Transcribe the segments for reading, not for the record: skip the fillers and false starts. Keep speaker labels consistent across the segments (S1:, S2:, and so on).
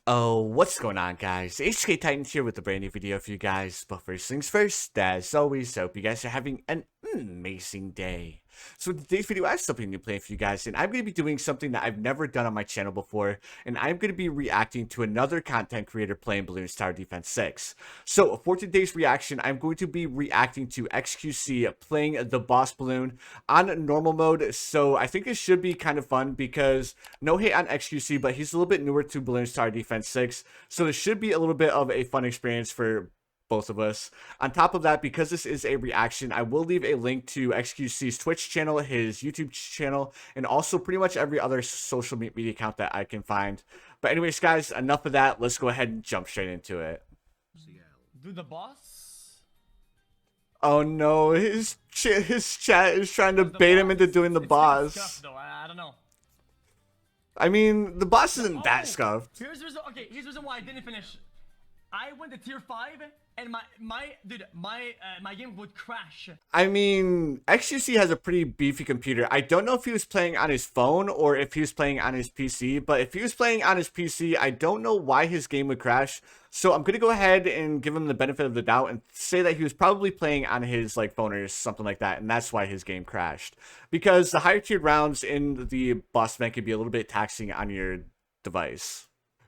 S1: Oh, what's going on, guys? HK Titans here with a brand new video for you guys. But first things first, as always, hope you guys are having an amazing day. So in today's video, I have something new planned for you guys, and I'm going to be doing something that I've never done on my channel before, and I'm going to be reacting to another content creator playing Bloons Tower Defense 6. So for today's reaction, I'm going to be reacting to XQC playing the boss balloon on normal mode. So I think it should be kind of fun because no hate on XQC, but he's a little bit newer to Bloons Tower Defense 6, so this should be a little bit of a fun experience for both of us. On top of that, because this is a reaction, I will leave a link to XQC's Twitch channel, his YouTube channel, and also pretty much every other social media account that I can find. But anyways, guys, enough of that. Let's go ahead and jump straight into it.
S2: Do the boss?
S1: Oh no, his chat is trying to bait him into doing the boss.
S2: Scuffed, though. I don't know.
S1: I mean, the boss isn't that scuffed.
S2: Here's the reason why I didn't finish. I went to tier 5 and my game would crash.
S1: I mean, XQC has a pretty beefy computer. I don't know if he was playing on his phone or if he was playing on his PC, but if he was playing on his PC, I don't know why his game would crash. So I'm going to go ahead and give him the benefit of the doubt and say that he was probably playing on his phone or something like that, and that's why his game crashed. Because the higher tiered rounds in the boss event can be a little bit taxing on your device.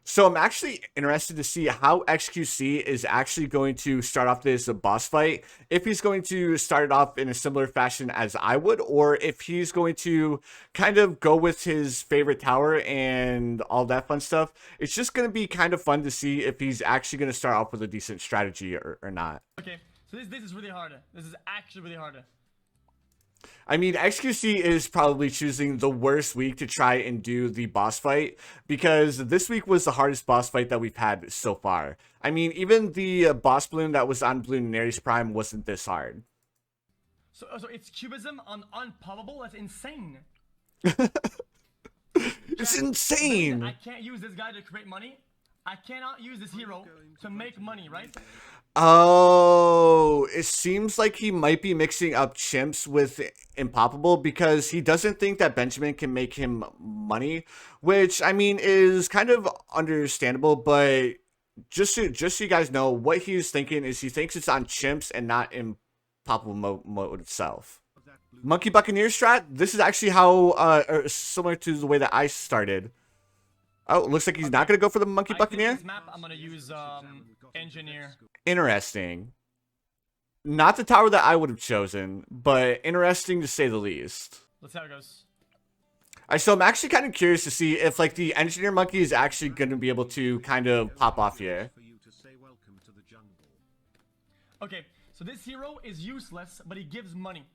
S1: So I'm actually interested to see how XQC is actually going to start off this boss fight. If he's going to start it off in a similar fashion as I would, or if he's going to kind of go with his favorite tower and all that fun stuff. It's just going to be kind of fun to see if he's actually going to start off with a decent strategy or not.
S2: Okay, so this is really hard. This is actually really hard.
S1: I mean, XQC is probably choosing the worst week to try and do the boss fight, because this week was the hardest boss fight that we've had so far. I mean, even the boss balloon that was on Bloonarius Prime wasn't this hard.
S2: So it's cubism on unpoppable? That's insane.
S1: It's insane.
S2: I can't use this guy to create money. I cannot use this hero to make money, right?
S1: Oh, it seems like he might be mixing up chimps with Impoppable because he doesn't think that Benjamin can make him money, which I mean is kind of understandable, but just so you guys know, what he's thinking is he thinks it's on chimps and not Impoppable mode itself. Monkey Buccaneer strat, this is actually how similar to the way that I started. Oh, it looks like he's not going to go for the Monkey Buccaneer.
S2: This map, I'm going to use Engineer.
S1: Interesting. Not the tower that I would have chosen, but interesting to say the least.
S2: Let's see how it goes.
S1: Alright, so I'm actually kind of curious to see if the Engineer Monkey is actually going to be able to kind of pop off here.
S2: Okay, so this hero is useless, but he gives money.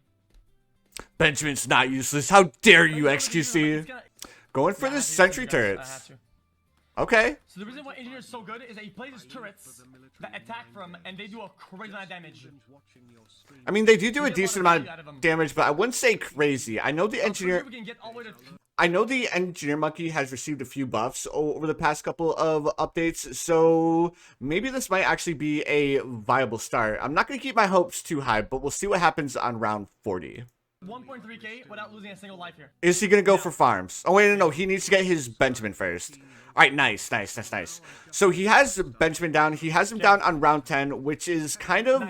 S1: Benjamin's not useless. How dare you, XQC? Going for the sentry turrets. Okay.
S2: So the reason why Engineer is so good is that he plays his turrets that attack from him, and they do a crazy amount of damage.
S1: I mean, they do a decent amount of damage, but I wouldn't say crazy. I know the Engineer... I know the Engineer Monkey has received a few buffs over the past couple of updates, so maybe this might actually be a viable start. I'm not going to keep my hopes too high, but we'll see what happens on round 40.
S2: 1.3k without losing a single life here.
S1: Is he going to go for farms? Oh, wait, no, he needs to get his Benjamin first. All right, nice. So he has Benjamin down. He has him down on round 10, which is kind of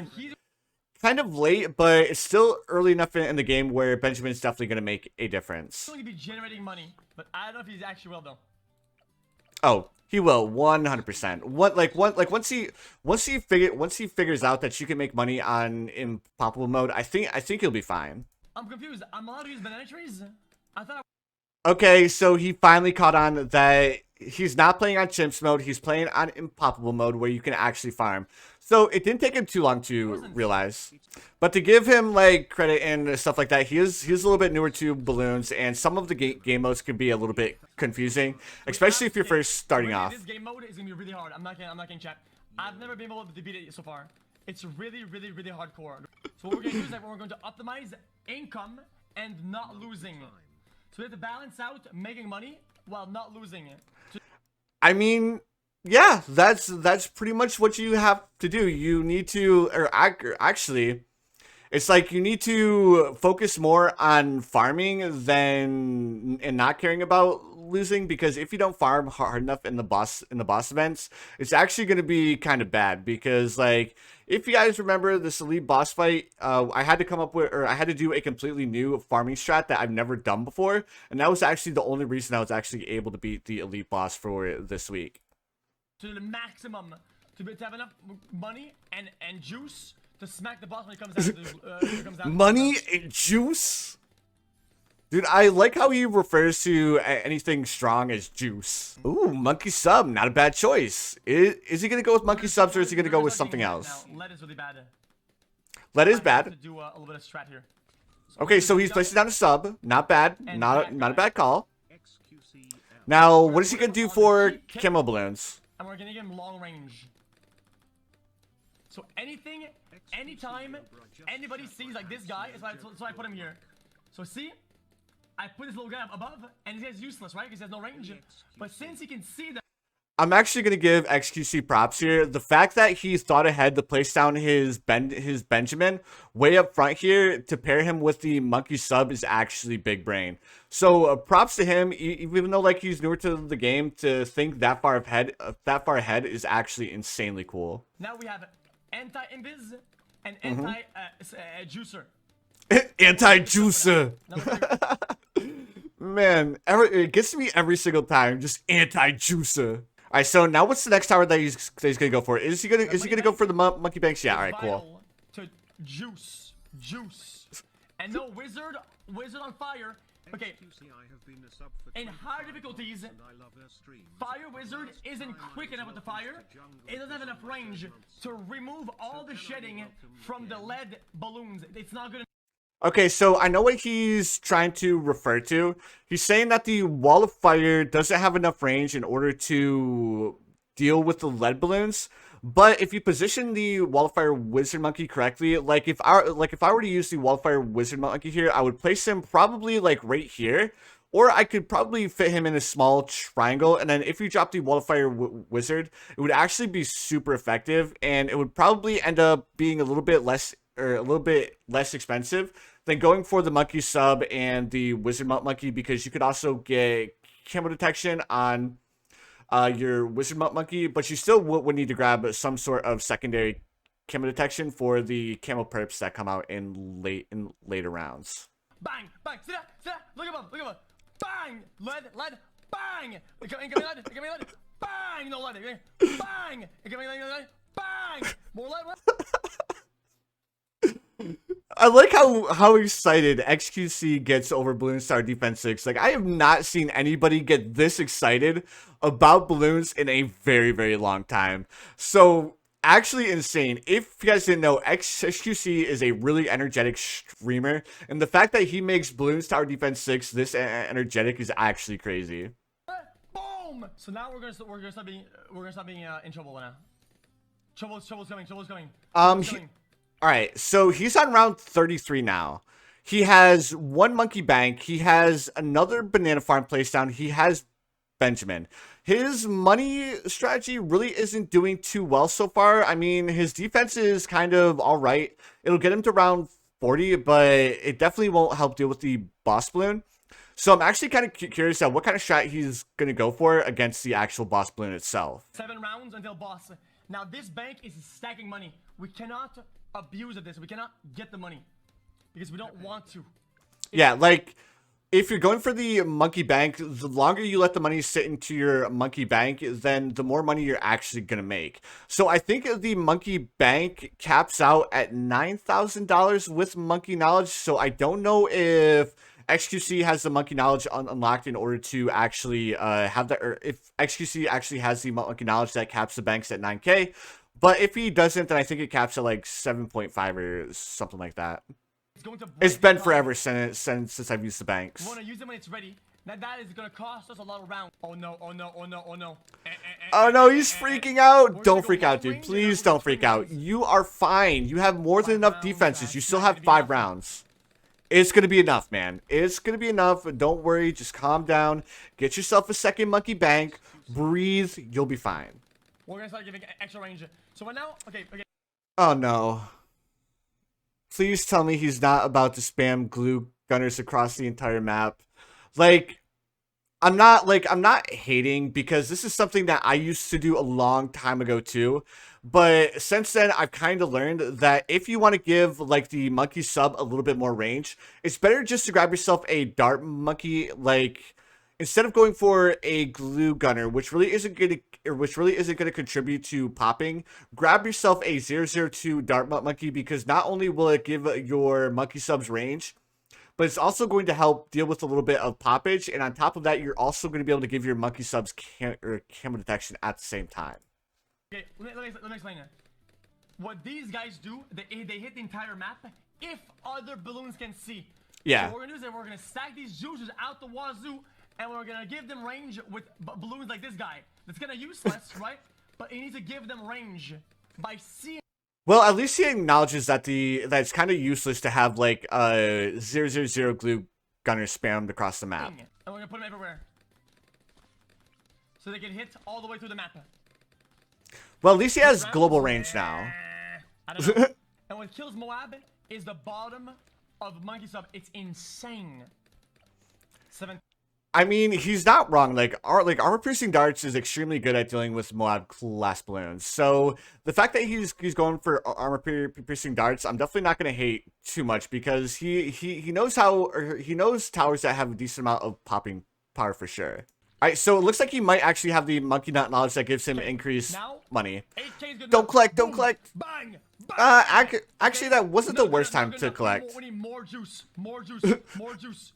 S1: late, but it's still early enough in the game where Benjamin's definitely going to make a difference.
S2: He's going to be generating money, but I don't know if he's actually will, though.
S1: Oh, he will 100%. Once he figures out that you can make money on Impoppable mode, I think he'll be fine.
S2: I'm confused. I'm allowed to use banana trees? I thought
S1: Okay, so he finally caught on that he's not playing on chimps mode. He's playing on Impoppable mode where you can actually farm. So it didn't take him too long to realize. But to give him credit and stuff like that, he's a little bit newer to balloons, and some of the game modes can be a little bit confusing, especially if you're first starting off.
S2: This game mode is gonna be really hard. I'm not gonna chat. I've never been able to beat it so far. It's really hardcore. So what we're gonna do is we're going to optimize income and not losing. So we have to balance out making money while not losing it.
S1: I mean, yeah, that's pretty much what you have to do. You need to, or actually, it's like you need to focus more on farming and not caring about losing, because if you don't farm hard enough in the boss events, it's actually going to be kind of bad. Because like, if you guys remember this elite boss fight, I had to come up with, or I had to do a completely new farming strat that I've never done before, and that was actually the only reason I was actually able to beat the elite boss for this week.
S2: To the maximum, to have enough money and juice to smack the boss when it comes out.
S1: Money and juice? Dude, I like how he refers to anything strong as juice. Ooh, monkey sub, not a bad choice. Is he gonna go with monkey subs, or is he gonna go with something else?
S2: Lead is really bad.
S1: Lead is bad.
S2: To do a little bit of strat here.
S1: Okay, so he's placing down a sub. Not bad. Not a bad call. Now, what is he gonna do for camo balloons?
S2: And we're gonna give him long range. So anything, anytime anybody sees like this guy, so I put him here. So see, I put this little guy up above, and this guy's useless, right? Because he has no range. But since he can see that,
S1: I'm actually gonna give XQC props here. The fact that he thought ahead to place down his Benjamin way up front here to pair him with the monkey sub is actually big brain. So props to him. Even though like he's newer to the game, to think that far ahead is actually insanely cool.
S2: Now we have anti-invis and anti-juicer.
S1: Anti-juicer. Man, it gets to me every single time. Just anti-juicer. All right, so now what's the next tower that he's gonna go for? Is he gonna go for the monkey banks? Yeah. All right, cool.
S2: To juice, and no wizard on fire. Okay. In high difficulties, fire wizard isn't quick enough with the fire. It doesn't have enough range to remove all the shedding from the lead balloons. It's not good.
S1: Okay, so I know what he's trying to refer to. He's saying that the wall of fire doesn't have enough range in order to deal with the lead balloons. But if you position the wall of fire wizard monkey correctly, like if I were to use the wall of fire wizard monkey here, I would place him probably like right here, or I could probably fit him in a small triangle. And then if you drop the wall of fire wizard, it would actually be super effective, and it would probably end up being a little bit less expensive than going for the monkey sub and the wizard monkey, because you could also get camo detection on your wizard monkey, but you still would need to grab some sort of secondary camo detection for the camo perps that come out in later rounds.
S2: Bang, bang, see that, look above, bang, lead, bang, lead, bang, no lead, bang, bang, more lead.
S1: I like how excited XQC gets over Balloon Star Defense 6. Like, I have not seen anybody get this excited about balloons in a very, very long time. So, actually insane. If you guys didn't know, XQC is a really energetic streamer, and the fact that he makes Balloon Star Defense 6 this energetic is actually crazy.
S2: Boom! So now we're gonna stop being in trouble now. Trouble's coming.
S1: Alright, so he's on round 33 now. He has one monkey bank. He has another banana farm placed down. He has Benjamin. His money strategy really isn't doing too well so far. I mean, his defense is kind of alright. It'll get him to round 40, but it definitely won't help deal with the boss balloon. So I'm actually kind of curious at what kind of strat he's going to go for against the actual boss balloon itself.
S2: 7 rounds until boss. Now this bank is stacking money. We cannot abuse of this. We cannot get the money because we don't want to.
S1: Yeah, like if you're going for the monkey bank, the longer you let the money sit into your monkey bank, then the more money you're actually gonna make. So I think the monkey bank caps out at $9,000 with monkey knowledge. So I don't know if XQC has the monkey knowledge unlocked in order to actually have that, or if XQC actually has the monkey knowledge that caps the banks at 9K. But if he doesn't, then I think it caps at like 7.5 or something like that. It's been forever since I've used the banks.
S2: We want to use it when it's ready. Now that is going to cost us a lot of rounds. Oh no.
S1: Oh no, he's freaking out. Don't freak out, dude. Please don't freak out. You are fine. You have more than enough defenses. You still have 5 rounds. It's going to be enough, man. It's going to be enough. Don't worry. Just calm down. Get yourself a second monkey bank. Breathe. You'll be fine.
S2: We're going to start giving extra range. So right now, okay.
S1: Oh no. Please tell me he's not about to spam glue gunners across the entire map. Like, I'm not hating, because this is something that I used to do a long time ago too. But since then, I've kind of learned that if you want to give like the monkey sub a little bit more range, it's better just to grab yourself a dart monkey, like instead of going for a glue gunner, which really isn't going to contribute to popping. Grab yourself a 002 dart monkey, because not only will it give your monkey subs range, but it's also going to help deal with a little bit of poppage, and on top of that, you're also going to be able to give your monkey subs camo detection at the same time.
S2: Okay, let me explain it. What these guys do, they hit the entire map if other balloons can see.
S1: Yeah.
S2: So what we're gonna do is we're gonna stack these juices out the wazoo, and we're gonna give them range with balloons like this guy. That's kind of useless, right? But you need to give them range by seeing.
S1: Well, at least he acknowledges that it's kind of useless to have like 000 glue gunner spammed across the map.
S2: And we're gonna put them everywhere, so they can hit all the way through the map.
S1: Well, at least he has global range now.
S2: I don't know. And what kills Moab is the bottom of monkey sub. It's insane. 7.
S1: I mean, he's not wrong. Like armor piercing darts is extremely good at dealing with Moab class balloons. So the fact that he's going for armor piercing darts, I'm definitely not going to hate too much, because he knows he knows towers that have a decent amount of popping power for sure. All right, so it looks like he might actually have the monkey nut knowledge that gives him increased money. Don't collect, don't collect.
S2: Bang, bang.
S1: Actually, that wasn't the worst time to collect.
S2: We need more juice, more juice, more juice.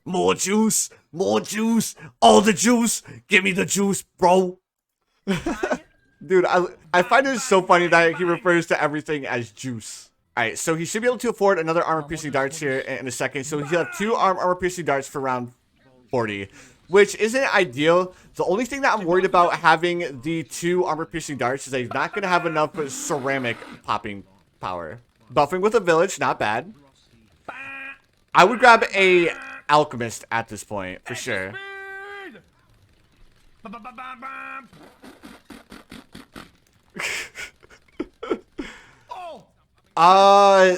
S1: More juice, more juice, all the juice. Give me the juice, bro. Dude, I find it so funny that he refers to everything as juice. All right, so he should be able to afford another armor piercing darts here in a second. So he'll have 2 armor piercing darts for round 40. Which isn't ideal. The only thing that I'm worried about having the 2 armor piercing darts is that he's not going to have enough ceramic popping power. Buffing with a village, not bad. I would grab a alchemist at this point, for sure.
S2: No, we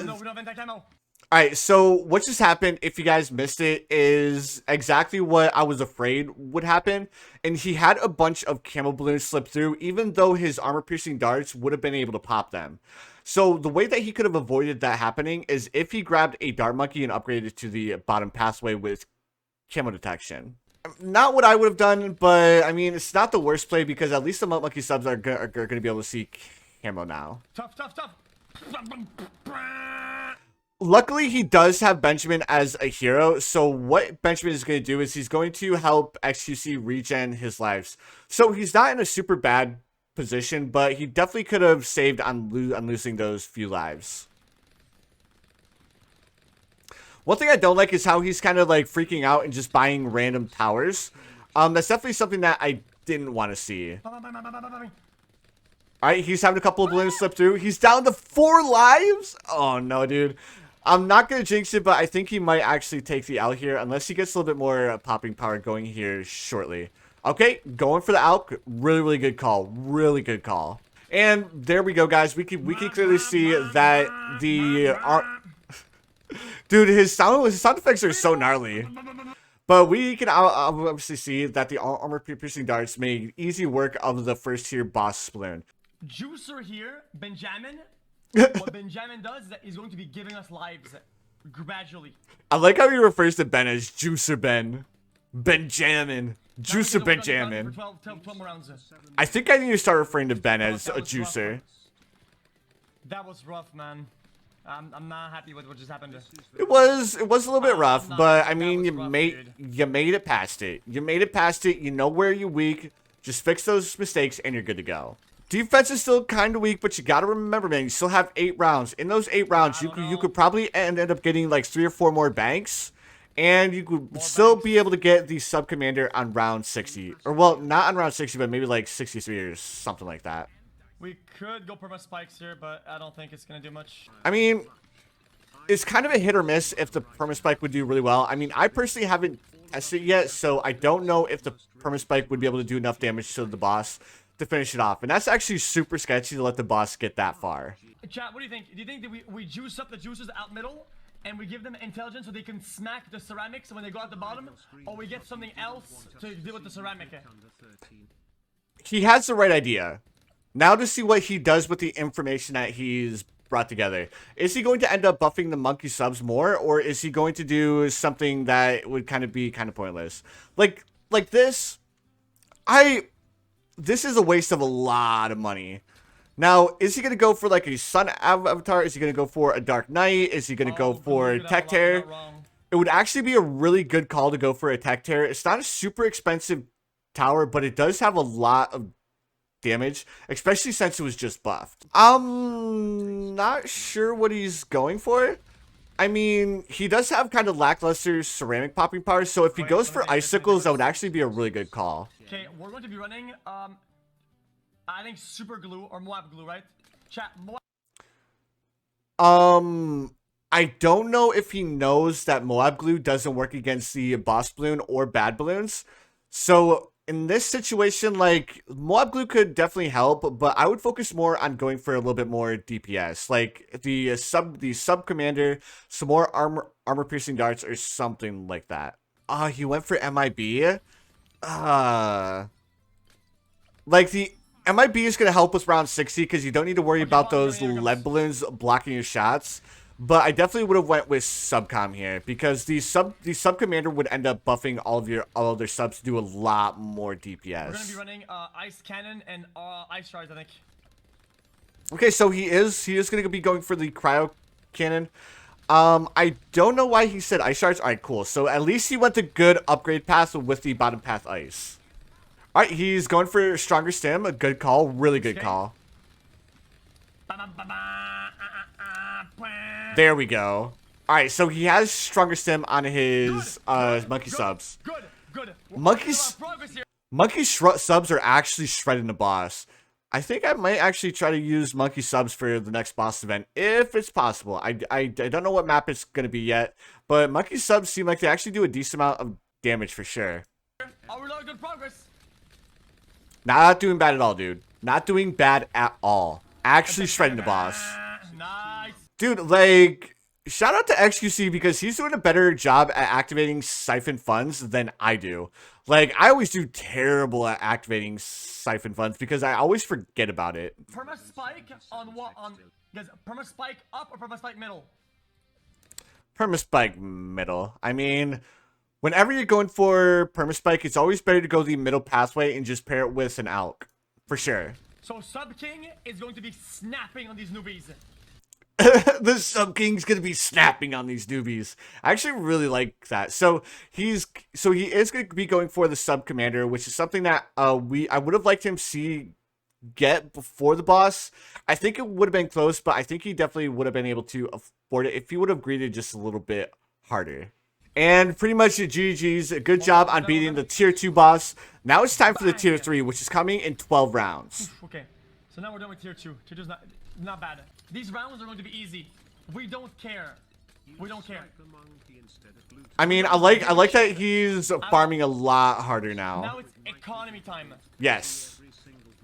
S2: don't have anti-camo.
S1: Alright, so what just happened, if you guys missed it, is exactly what I was afraid would happen. And he had a bunch of camo balloons slip through, even though his armor-piercing darts would have been able to pop them. So the way that he could have avoided that happening is if he grabbed a dart monkey and upgraded to the bottom pathway with camo detection. Not what I would have done, but I mean, it's not the worst play, because at least the monkey subs are going to be able to see camo now.
S2: Tough.
S1: Luckily, he does have Benjamin as a hero, so what Benjamin is going to do is he's going to help XQC regen his lives. So he's not in a super bad position, but he definitely could have saved on losing those few lives. One thing I don't like is how he's kind of like freaking out and just buying random towers. That's definitely something that I didn't want to see. Alright, he's having a couple of balloons slip through. He's down to 4 lives? Oh no, dude. I'm not going to jinx it, but I think he might actually take the L here, unless he gets a little bit more popping power going here shortly. Okay, going for the Alp. Really good call. Really good call. And there we go, guys. We can clearly see that the... Dude, his sound effects are so gnarly. But we can obviously see that the armor piercing darts made easy work of the first tier boss balloon.
S2: Juicer here, Benjamin. What Benjamin does is that he's going to be giving us lives gradually.
S1: I like how he refers to Ben as Juicer Ben. Benjamin. Juicer Benjamin.
S2: 12 rounds.
S1: I think I need to start referring to Ben as a juicer.
S2: Rough. That was rough, man. I'm not happy with what just happened.
S1: It was a little bit rough, but I mean, you made it past it. You made it past it. You know where you're weak. Just fix those mistakes, and you're good to go. Defense is still kind of weak, but you got to remember, man, you still have 8 rounds. In those 8 rounds, you could probably end up getting like 3 or 4 more banks, and you could still be able to get the sub commander on round 60, or well, not on round 60, but maybe like 63 or something like that.
S2: We could go perma spikes here, but I don't think it's gonna do much.
S1: I mean, it's kind of a hit or miss if the perma spike would do really well. I mean, I personally haven't tested it yet, so I don't know if the perma spike would be able to do enough damage to the boss to finish it off. And that's actually super sketchy to let the boss get that far.
S2: Chat, what do you think? Do you think that we juice up the juices out middle and we give them intelligence so they can smack the ceramics when they go at the bottom, or we get something else to deal with the ceramic.
S1: He has the right idea. Now to see what he does with the information that he's brought together. Is he going to end up buffing the monkey subs more, or is he going to do something that would kind of be kind of pointless? Like this, this is a waste of a lot of money. Now, is he going to go for like a sun avatar? Is he going to go for a dark knight? Is he going to go for tech tear? It would actually be a really good call to go for a tech tear. It's not a super expensive tower, but it does have a lot of damage, especially since it was just buffed. I'm not sure what he's going for. I mean, he does have kind of lackluster ceramic popping power, so if he goes for icicles, that would actually be a really good call.
S2: Okay, we're going to be running, I think super glue or Moab glue, right? Chat, Moab.
S1: I don't know if he knows that Moab glue doesn't work against the boss balloon or bad balloons. So in this situation, like, Moab glue could definitely help, but I would focus more on going for a little bit more DPS, like the sub commander, some more armor piercing darts or something like that. He went for MIB. Like the MIB is gonna help with round 60 because you don't need to worry about those lead balloons blocking your shots. But I definitely would have went with subcom here because the sub commander would end up buffing all of their subs to do a lot more DPS.
S2: We're gonna be running ice cannon and ice shards, I think.
S1: Okay, so he is gonna be going for the cryo cannon. I don't know why he said ice shards. All right, cool. So at least he went the good upgrade path with the bottom path ice. All right, he's going for stronger stim. A good call, really good call. There we go. All right, so he has stronger stim on his monkey subs.
S2: Good.
S1: Monkey subs are actually shredding the boss. I think I might actually try to use monkey subs for the next boss event if it's possible. I don't know what map it's gonna be yet, but monkey subs seem like they actually do a decent amount of damage for sure.
S2: Oh, we're doing good progress.
S1: Not doing bad at all, dude. Not doing bad at all. Actually shredding the boss.
S2: Nice.
S1: Dude, like, shout out to XQC because he's doing a better job at activating siphon funds than I do. Like, I always do terrible at activating siphon funds because I always forget about it.
S2: Perma spike on what? Guys, perma spike up or perma spike middle?
S1: Perma spike middle. I mean, whenever you're going for perma spike, it's always better to go the middle pathway and just pair it with an alk. For sure.
S2: So Sub King is going to be snapping on these newbies.
S1: The Sub King's gonna be snapping on these newbies. I actually really like that. So he is gonna be going for the Sub Commander, which is something that I would have liked him get before the boss. I think it would have been close, but I think he definitely would have been able to afford it if he would have greeted just a little bit harder. And pretty much GG's. A good job on beating the tier 2 boss. Now it's time for the tier 3, which is coming in 12 rounds.
S2: Okay, so now we're done with tier 2. Tier 2 is not bad. These rounds are going to be easy. We don't care. We don't care.
S1: I mean, I like that he's farming a lot harder now.
S2: Now it's economy time.
S1: Yes.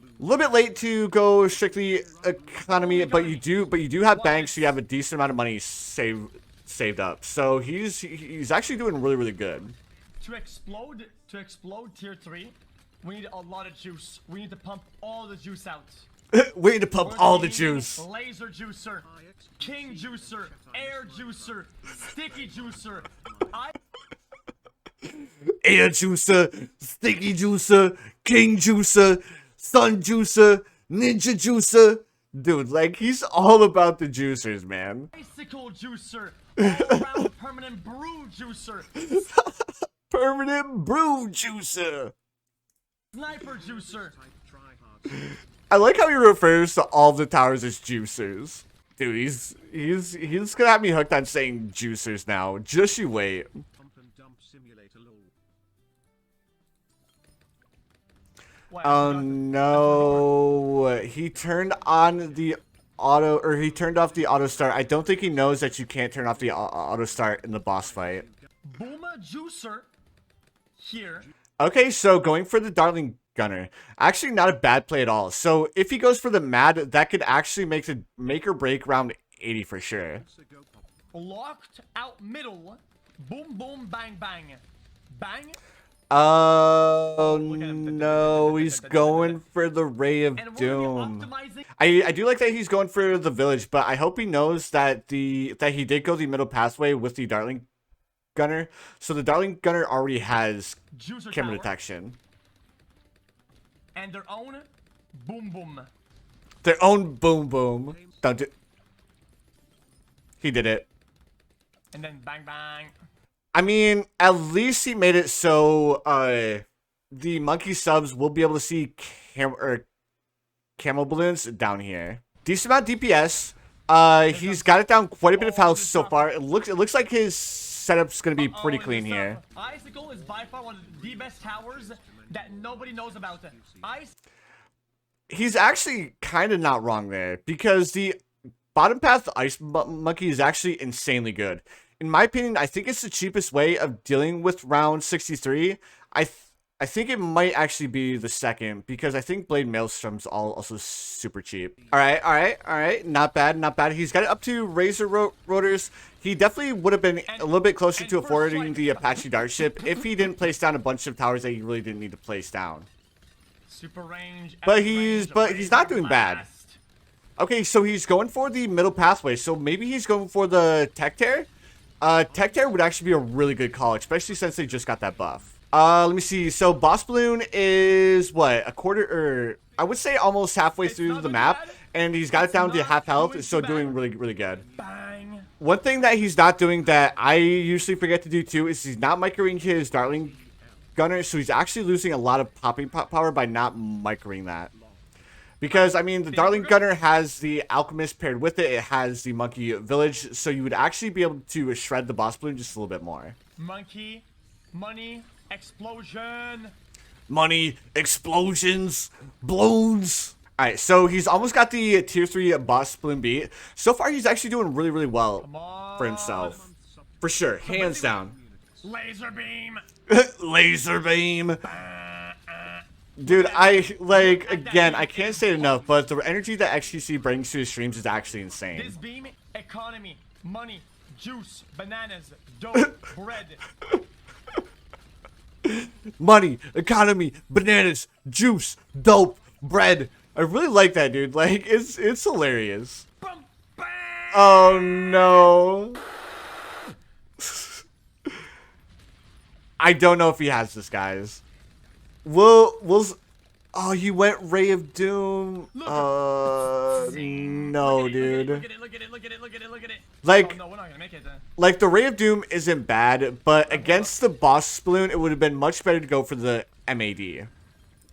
S1: A little bit late to go strictly economy, but you do have banks, so you have a decent amount of money saved up. So he's actually doing really good.
S2: To explode tier 3, we need a lot of juice. We need to pump all the juice out.
S1: We need to pump all the juice.
S2: Laser juicer, king juicer, air juicer, sticky juicer.
S1: Air juicer, sticky juicer, king juicer, sun juicer, ninja juicer. Dude, like, he's all about the juicers, man.
S2: Bicycle juicer, all-around permanent brew juicer.
S1: Permanent brew juicer.
S2: Sniper juicer.
S1: I like how he refers to all the towers as juicers. Dude, he's gonna have me hooked on saying juicers now. Just you wait. Oh no, he turned on the auto, or he turned off the auto start. I don't think he knows that you can't turn off the auto start in the boss fight.
S2: Booma juicer here.
S1: Okay, so going for the Darling Gunner. Actually not a bad play at all. So if he goes for the Mad, that could actually make or break round 80 for sure.
S2: locked out middle. Boom, boom, bang, bang. Bang.
S1: Oh
S2: Look at him.
S1: no, he's going for the Ray of
S2: And we're
S1: Doom.
S2: gonna be optimizing.
S1: I do like that he's going for the village, but I hope he knows that he did go the middle pathway with the Darling Gunner. So the Darling Gunner already has
S2: Juicer
S1: camera
S2: tower.
S1: detection.
S2: And their own boom, boom.
S1: Their own boom boom. Don't do. He did it.
S2: And then bang, bang.
S1: I mean, at least he made it so the monkey subs will be able to see camo balloons down here. Decent amount of DPS. He's got it down quite a bit of health so far. It looks like his setup's gonna be pretty clean here.
S2: Icicle is by far one of the best towers that nobody knows about.
S1: He's actually kind of not wrong there, because the bottom path ice monkey is actually insanely good. In my opinion, I think it's the cheapest way of dealing with round 63. I think it might actually be the second, because I think Blade Maelstrom's also super cheap. All right. Not bad, not bad. He's got it up to Razor Rotors. He definitely would have been a little bit closer to affording the Apache Dart ship if he didn't place down a bunch of towers that he really didn't need to place down.
S2: Super range.
S1: But he's not doing bad. Okay, so he's going for the middle pathway. So maybe he's going for the Tech Tear. Tech Tear would actually be a really good call, especially since they just got that buff. Let me see. So Boss Balloon is what, a quarter, or I would say almost halfway through the map, and he's got it down to half health, so doing really good.
S2: Bang.
S1: One thing that he's not doing that I usually forget to do too is he's not microing his Darling Gunner, so he's actually losing a lot of popping power by not microing that. Because, I mean, the Darling Gunner has the Alchemist paired with it. It has the Monkey Village. So you would actually be able to shred the Boss Balloon just a little bit more.
S2: Monkey, money, explosion.
S1: Money, explosions, balloons. Alright, so he's almost got the tier 3 Boss Balloon beat. So far, he's actually doing really well for himself. For sure, hands down.
S2: Laser beam.
S1: Laser beam. Dude, again, I can't say it enough, but the energy that XQC brings to his streams is actually insane.
S2: This beam, economy, money, juice, bananas, dope, bread.
S1: Money, economy, bananas, juice, dope, bread. I really like that, dude. Like, it's hilarious.
S2: Boom, bang.
S1: Oh, no. I don't know if he has this, guys. We'll oh, you went Ray of Doom. No, dude.
S2: Look at it.
S1: Like,
S2: oh, no, we're not gonna make it then.
S1: Like, the Ray of Doom isn't bad, but against the Boss Balloon, it would have been much better to go for the MAD.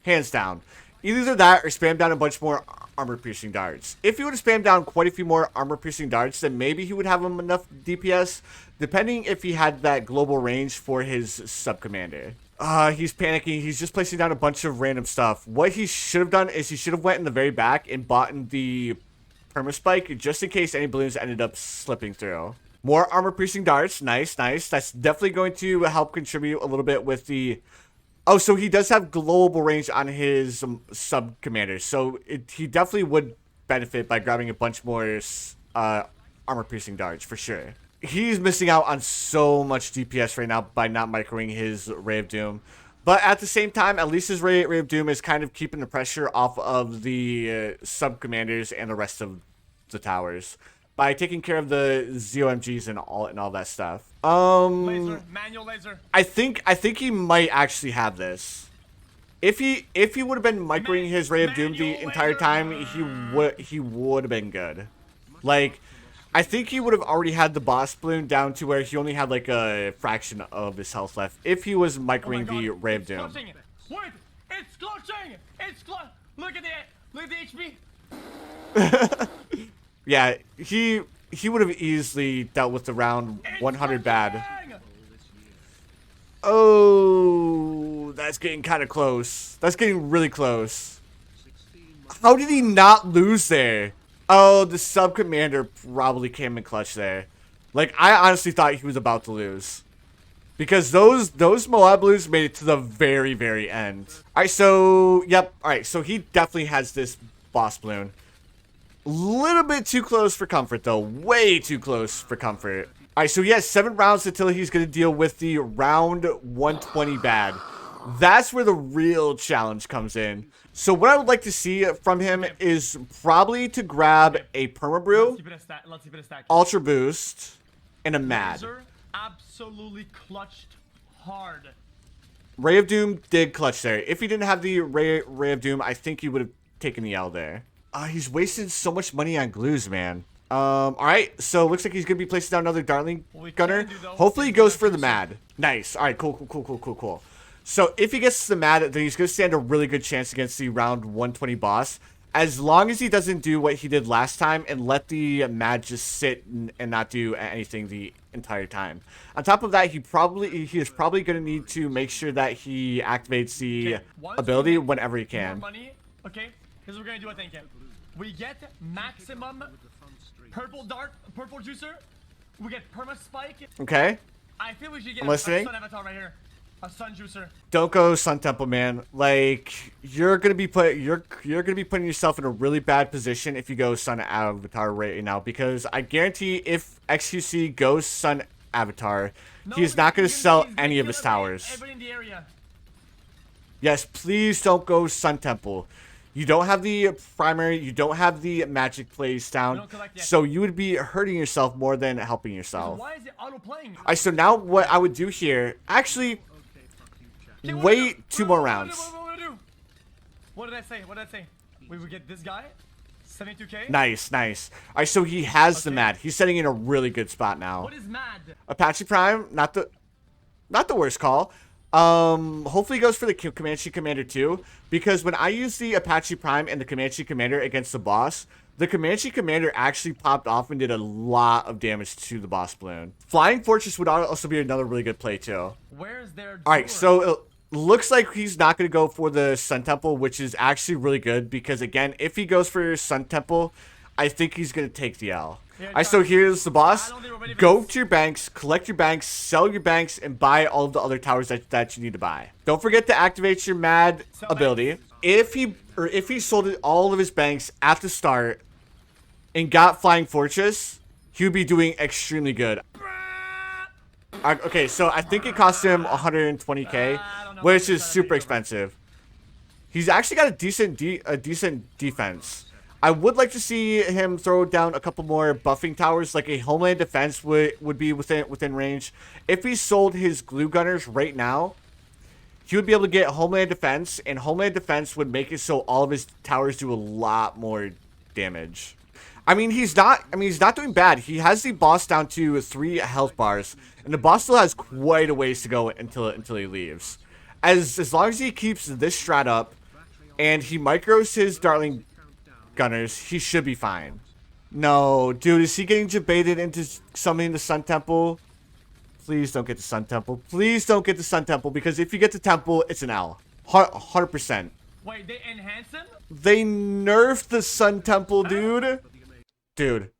S1: Hands down. Either that or spam down a bunch more armor-piercing darts. If he would have spammed down quite a few more armor-piercing darts, then maybe he would have enough DPS, depending if he had that global range for his sub-commander. He's panicking. He's just placing down a bunch of random stuff. What he should have done is he should have went in the very back and bought in the permaspike just in case any balloons ended up slipping through. More armor-piercing darts. Nice. That's definitely going to help contribute a little bit with the... Oh, so he does have global range on his sub-commanders. So he definitely would benefit by grabbing a bunch more armor-piercing darts, for sure. He's missing out on so much DPS right now by not microing his Ray of Doom. But at the same time, at least his Ray of Doom is kind of keeping the pressure off of the sub-commanders and the rest of the towers by taking care of the ZOMGs and all that stuff.
S2: Laser, manual laser.
S1: I think he might actually have this. If he would have been microing his Ray of Doom the entire time, he would have been good. Like, I think he would have already had the Boss Balloon down to where he only had like a fraction of his health left if he was microing the Ray of Doom.
S2: Wait, it's clutching! Look at the HP!
S1: Yeah, he would have easily dealt with the round 100 bad. Oh, that's getting kind of close. That's getting really close. How did he not lose there? Oh, the sub-commander probably came in clutch there. Like, I honestly thought he was about to lose. Because those Moab Blues made it to the very end. Alright, so, yep. Alright, so he definitely has this Boss Balloon. Little bit too close for comfort, though. Way too close for comfort. All right, so he has 7 rounds until he's going to deal with the round 120 bad. That's where the real challenge comes in. So what I would like to see from him is probably to grab a Perma-Brew, Ultra Boost, and a Mad.
S2: Absolutely clutched hard.
S1: Ray of Doom did clutch there. If he didn't have the Ray of Doom, I think he would have taken the L there. He's wasted so much money on glues, man. Alright, so looks like he's going to be placing down another Darling Gunner. Hopefully he goes for the Mad. Nice. Alright, cool. So if he gets the Mad, then he's going to stand a really good chance against the round 120 boss. As long as he doesn't do what he did last time and let the Mad just sit and not do anything the entire time. On top of that, he is probably going to need to make sure that he activates the ability whenever he can.
S2: Okay, here's what we're going to do, I think. We get maximum purple juicer. We get perma spike.
S1: Okay.
S2: I feel we should get
S1: I'm
S2: a
S1: listening.
S2: sun avatar right here. A sun juicer.
S1: Don't go Sun Temple, man. Like you're gonna be putting yourself in a really bad position if you go Sun Avatar right now, because I guarantee if XQC goes Sun Avatar, he's not gonna sell any of his towers.
S2: Everybody in the area.
S1: Yes, please don't go Sun Temple. You don't have the primary, you don't have the magic plays down, so you would be hurting yourself more than helping yourself.
S2: Why is it auto playing?
S1: Alright, so now what I would do here, actually, wait 2 more rounds.
S2: What did I say? We would get this guy, 72k.
S1: Nice. Alright, so he has the Mad. He's setting in a really good spot now.
S2: What is Mad?
S1: Apache Prime, not the worst call. Hopefully he goes for the Comanche Commander too, because when I use the Apache Prime and the Comanche Commander against the boss, the Comanche Commander actually popped off and did a lot of damage to the boss balloon. Flying Fortress would also be another really good play too.
S2: Where's their door?
S1: Alright, so it looks like he's not going to go for the Sun Temple, which is actually really good, because again, if he goes for Sun Temple, I think he's going to take the L. Alright, so here's the boss. Go to your banks, collect your banks, sell your banks, and buy all of the other towers that you need to buy. Don't forget to activate your Mad ability. If he sold all of his banks at the start and got Flying Fortress, he would be doing extremely good. Okay, so I think it cost him 120k, which is super expensive. He's actually got a decent defense. I would like to see him throw down a couple more buffing towers, like a Homeland Defense would be within range. If he sold his glue gunners right now, he would be able to get Homeland Defense, and Homeland Defense would make it so all of his towers do a lot more damage. I mean, he's not doing bad. He has the boss down to 3 health bars, and the boss still has quite a ways to go until he leaves. As long as he keeps this strat up, and he micros his Darling Gunners, he should be fine. No, dude, is he getting debated into summoning the Sun Temple? Please don't get the Sun Temple. Please don't get the Sun Temple, because if you get the Temple, it's an L. 100%.
S2: Wait, they enhance him?
S1: They nerfed the Sun Temple, dude. Dude,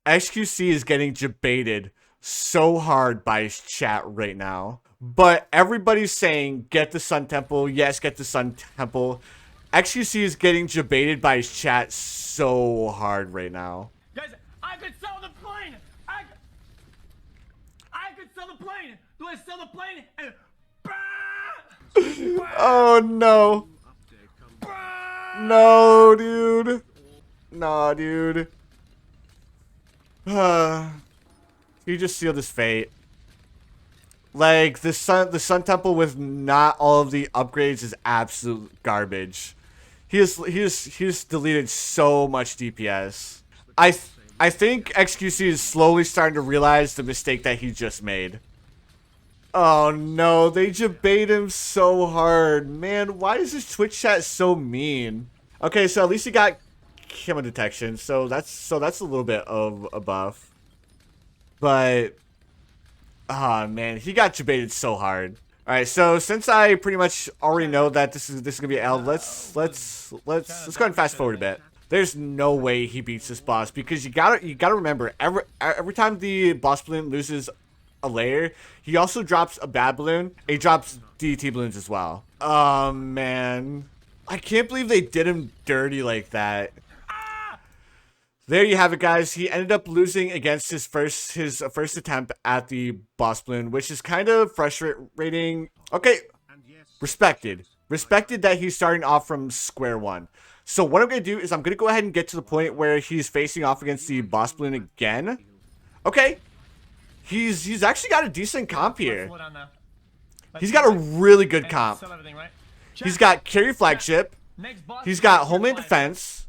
S1: XQC is getting debated so hard by his chat right now. But everybody's saying, get the Sun Temple. Yes, get the Sun Temple. XQC is getting debated by his chat so hard right now.
S2: Guys, I could sell the plane! I could sell the plane! Do I sell the plane? And...
S1: Oh, no. No, dude. Nah, dude. He just sealed his fate. Like, the Sun Temple with not all of the upgrades is absolute garbage. He has deleted so much DPS. I think XQC is slowly starting to realize the mistake that he just made. Oh no, they debate him so hard. Man, why is his Twitch chat so mean? Okay, so at least he got camo detection, so that's a little bit of a buff. But oh man, he got debated so hard. All right, so since I pretty much already know that this is gonna be L, let's go ahead and fast forward a bit. There's no way he beats this boss, because you gotta remember, every time the boss balloon loses a layer, he also drops a bad balloon. He drops DT balloons as well. Oh man, I can't believe they did him dirty like that. There you have it, guys. He ended up losing against his first attempt at the boss balloon, which is kind of frustrating. Okay, respected that he's starting off from square one. So what I'm gonna do is I'm gonna go ahead and get to the point where he's facing off against the boss balloon again. Okay, he's actually got a decent comp here. He's got a really good comp. He's got carry flagship. He's got homeland defense.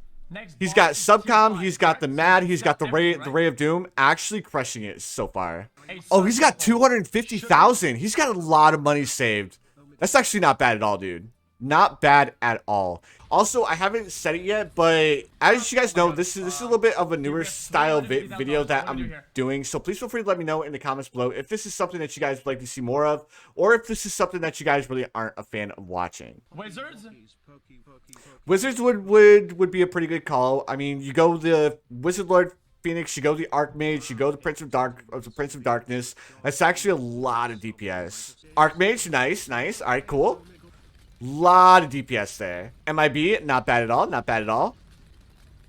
S1: He's got subcom, he's got the mad, he's got the ray of doom, actually crushing it so far. Oh, he's got 250,000. He's got a lot of money saved. That's actually not bad at all, dude. Not bad at all. Also, I haven't said it yet, but as you guys know, this is a little bit of a newer style video that I'm doing. So please feel free to let me know in the comments below if this is something that you guys would like to see more of, or if this is something that you guys really aren't a fan of watching. Wizards would be a pretty good call. I mean, you go the Wizard Lord Phoenix, you go the Archmage, you go the Prince of Darkness. That's actually a lot of DPS. Archmage, nice. All right, cool. Lot of DPS there. MIB, not bad at all. Not bad at all.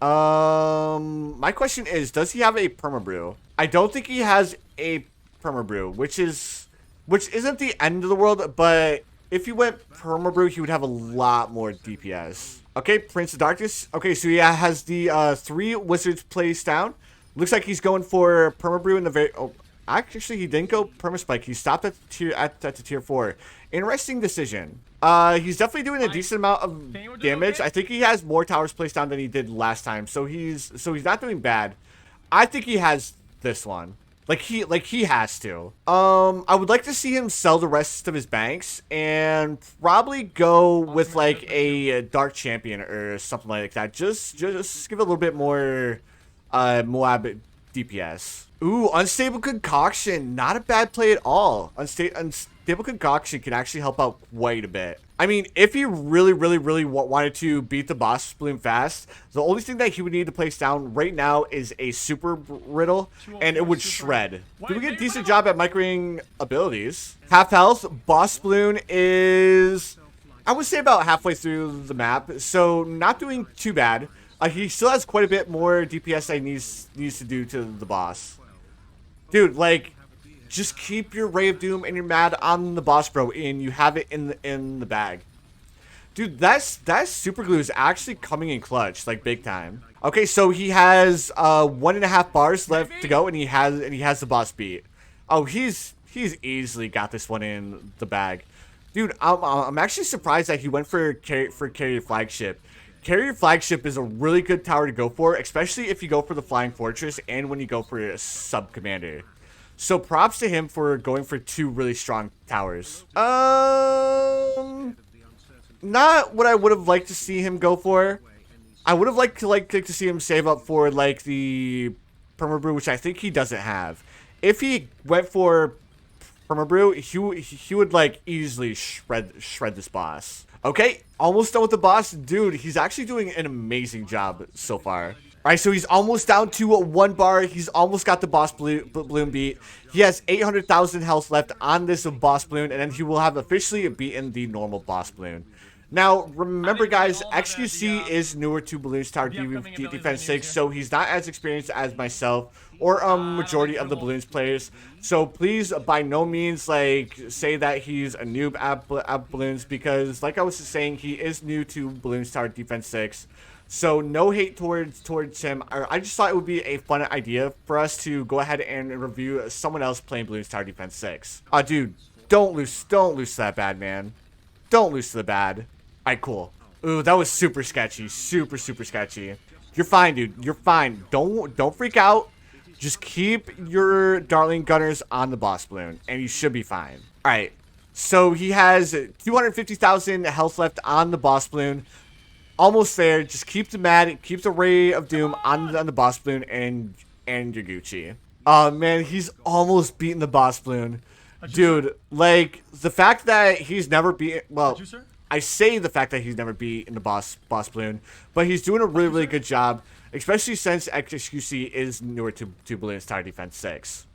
S1: My question is, does he have a permabrew? I don't think he has a permabrew, which isn't the end of the world, but if he went permabrew, he would have a lot more DPS. Okay, Prince of Darkness. Okay, so he has the 3 wizards placed down. Looks like he's going for permabrew in the very. Oh, actually, he didn't go permaspike. He stopped at the tier 4. Interesting decision. He's definitely doing a decent amount of damage. I think he has more towers placed down than he did last time. So he's not doing bad. I think he has this one. Like he has to. I would like to see him sell the rest of his banks and probably go with like a dark champion or something like that. Just give it a little bit more Moab DPS. Ooh, unstable concoction, not a bad play at all. Unstable concoction can actually help out quite a bit. I mean, if he really wanted to beat the boss balloon fast, the only thing that he would need to place down right now is a super riddle, and it would shred. Doing a decent job at microing abilities. Half health, boss balloon is, I would say, about halfway through the map, so not doing too bad. He still has quite a bit more DPS that he needs to do to the boss. Dude, like, just keep your Ray of Doom and your Mad on the boss, bro, and you have it in the bag. Dude, that super glue is actually coming in clutch, like big time. Okay, so he has 1.5 bars left to go, and he has the boss beat. Oh, he's easily got this one in the bag. Dude, I'm actually surprised that he went for carrier flagship. Carrier flagship is a really good tower to go for, especially if you go for the flying fortress and when you go for a sub commander. So props to him for going for 2 really strong towers. Not what I would have liked to see him go for. I would have liked to see him save up for like the permabrew, which I think he doesn't have. If he went for permabrew, he would like easily shred this boss. Okay, almost done with the boss. Dude, he's actually doing an amazing job so far. Alright, so he's almost down to 1 bar. He's almost got the boss balloon beat. He has 800,000 health left on this boss balloon, and then he will have officially beaten the normal boss balloon. Now, remember guys, XQC is newer to Balloons Tower Defense 6, so he's not as experienced as myself or majority of the Balloons players. So please, by no means, like, say that he's a noob at Balloons, because, like I was saying, he is new to Balloons Tower Defense 6. So no hate towards him. I just thought it would be a fun idea for us to go ahead and review someone else playing Balloons Tower Defense 6. Dude, don't lose to that bad, man. Don't lose to the bad. Alright, cool. Ooh, that was super sketchy. Super sketchy. You're fine, dude. You're fine. Don't freak out. Just keep your darling gunners on the boss balloon, and you should be fine. Alright. So he has 250,000 health left on the boss balloon. Almost there. Just keep the Mad, keep the Ray of Doom on the boss balloon, and you're Gucci. Oh man, he's almost beaten the boss balloon. Dude, like, the fact that he's never beaten, well, I say the fact that he's never beaten the boss balloon, but he's doing a really good job, especially since XQC is newer to Balloons Tower Defense 6.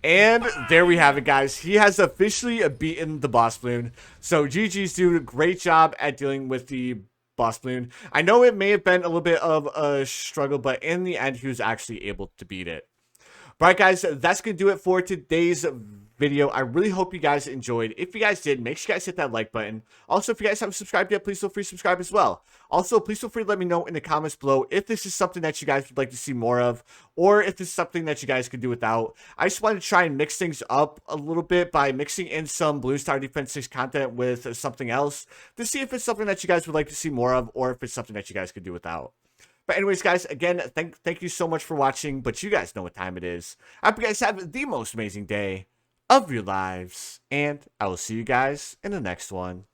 S1: And there we have it, guys. He has officially beaten the boss balloon. So GG's doing a great job at dealing with the Boss Bloon. I know it may have been a little bit of a struggle, but in the end, he was actually able to beat it. Alright guys, that's going to do it for today's video. I really hope you guys enjoyed. If you guys did, make sure you guys hit that like button. Also, if you guys haven't subscribed yet, please feel free to subscribe as well. Also, please feel free to let me know in the comments below if this is something that you guys would like to see more of, or if this is something that you guys could do without. I just wanted to try and mix things up a little bit by mixing in some Blue Star Defense 6 content with something else to see if it's something that you guys would like to see more of, or if it's something that you guys could do without. But anyways, guys, again, thank you so much for watching, but you guys know what time it is. I hope you guys have the most amazing day of your lives, and I will see you guys in the next one.